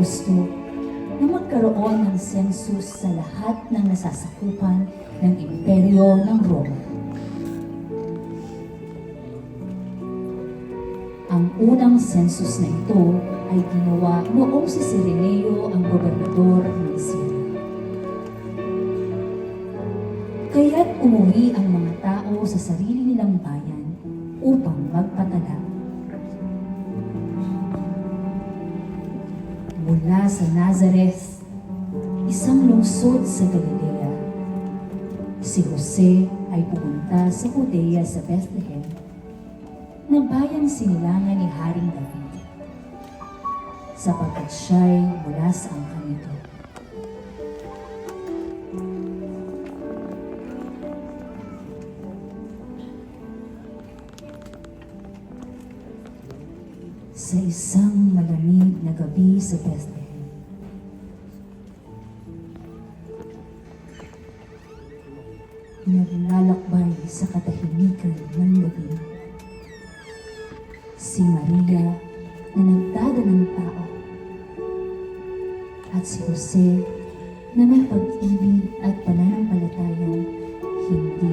gusto na magkaroon ng sensus sa lahat ng nasasakupan ng Imperyo ng Roma. Ang unang sensus na ito ay ginawa noong si Cirenio ang gobernador ng Syria. Kaya't umuwi ang mga tao sa sarili nilang bayan upang magpatala. Mula sa Nazareth, isang lungsod sa Galilea, si Jose ay pumunta sa Judea sa Bethlehem, na bayang sinilangan ni Haring David, sapagkat siya'y mula sa angkan nito. Sa isang malamig na gabi sa Bethlehem, naglalakbay sa katahimikan ng gabi si Maria na nagdadalang tao at si Jose na may pag-ibig at pananampalatayang hindi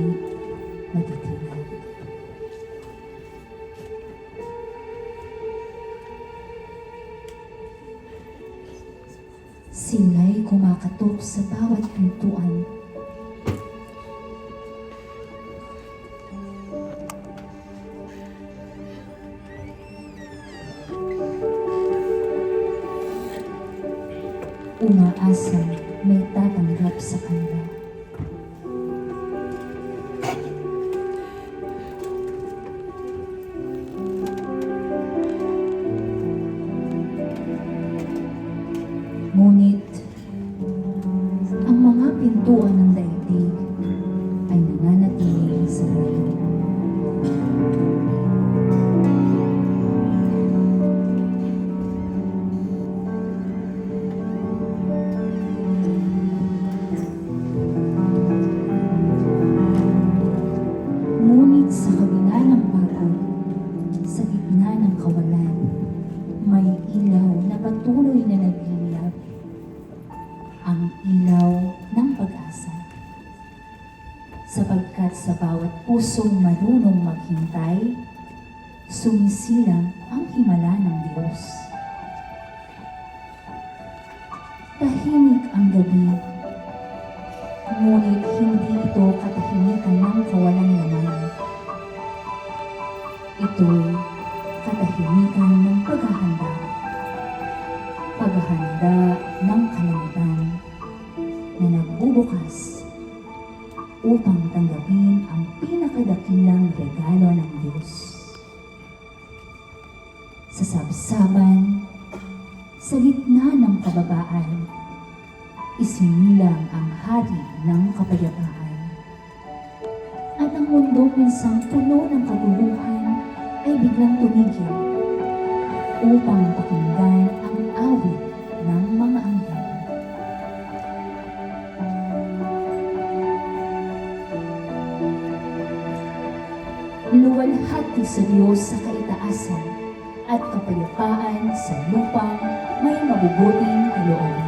matitinag. Sila'y kumakatok sa bawat pintuan. Umaasang may tatanggap sa kanila. Ngunit, ang mga pintuan ng daigdig ay nananatiling sarado. Ngunit sa kabila ng pagod, sa gitna ng kawalan, may ilaw na patuloy na nagliliyab, ang ilaw ng pag-asa. Sapagkat sa bawat pusong marunong maghintay, sumisilang ang himala ng Diyos. Tahimik ang gabi, ngunit hindi ito katahimikan ng kawalang laman. Ito'y katahimikan ng paghahanda. Paghahanda ng kalangitan na nagbubukas upang tanggapin ang pinakadakilang regalo ng Diyos. Sa sabsaban, sa gitna ng kababaan, isinilang ang hari ng kapayapaan. At ang mundong minsang puno ng kaguluhan ay biglang tumigil upang pakinggan ang awit ng mga anghel. Luwalhati sa Diyos sa kaitaasan at kapayapaan sa lupang may mabubuting kalooban.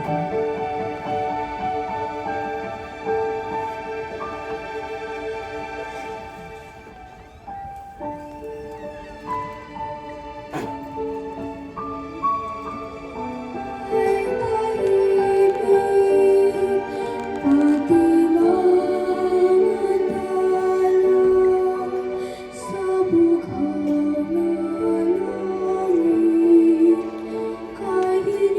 Kahit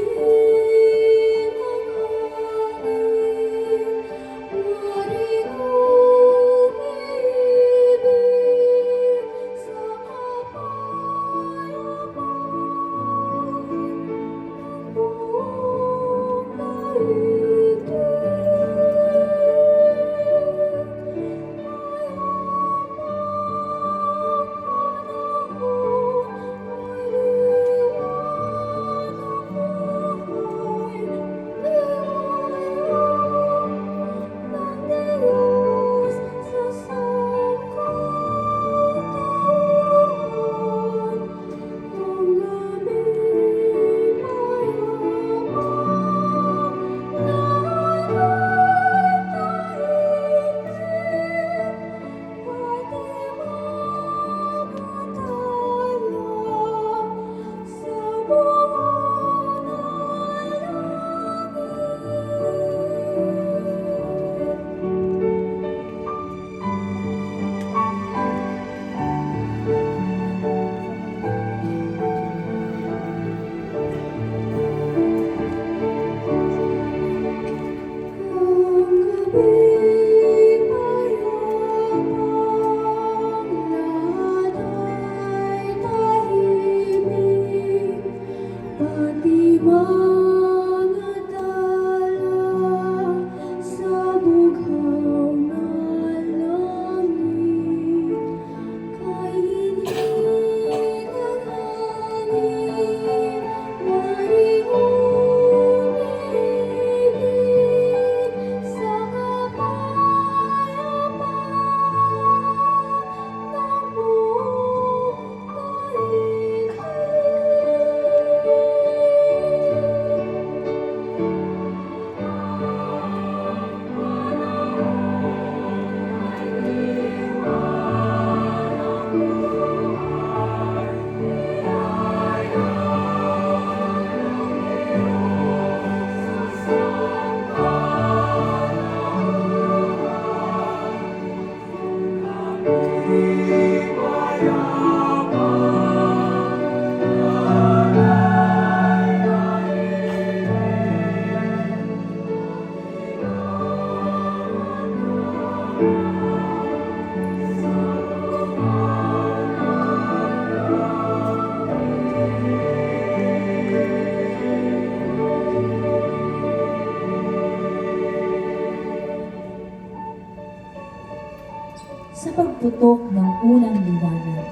Sa pagputok ng unang liwanag,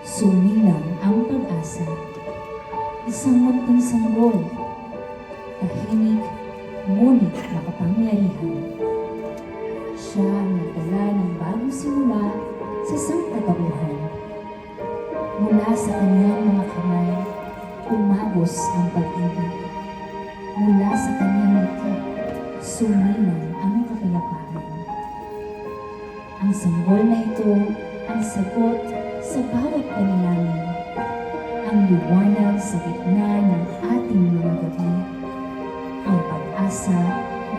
sumilang ang pag-asa. Isang munting sanggol, tahimik ngunit makapangyarihan. Siya ang nagdala ng bagong simula sa sangkatauhan. Mula sa kanyang mga kamay, umagos ang pag-ibig. Mula sa kanyang ngiti, sumilang ang kapayapaan. Ang sanggol na ito ang sagot sa bawat panalangin. Ang liwanag sa gitna ng ating mga gabi. Ang pag-asa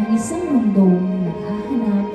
ng isang mundong naghahanap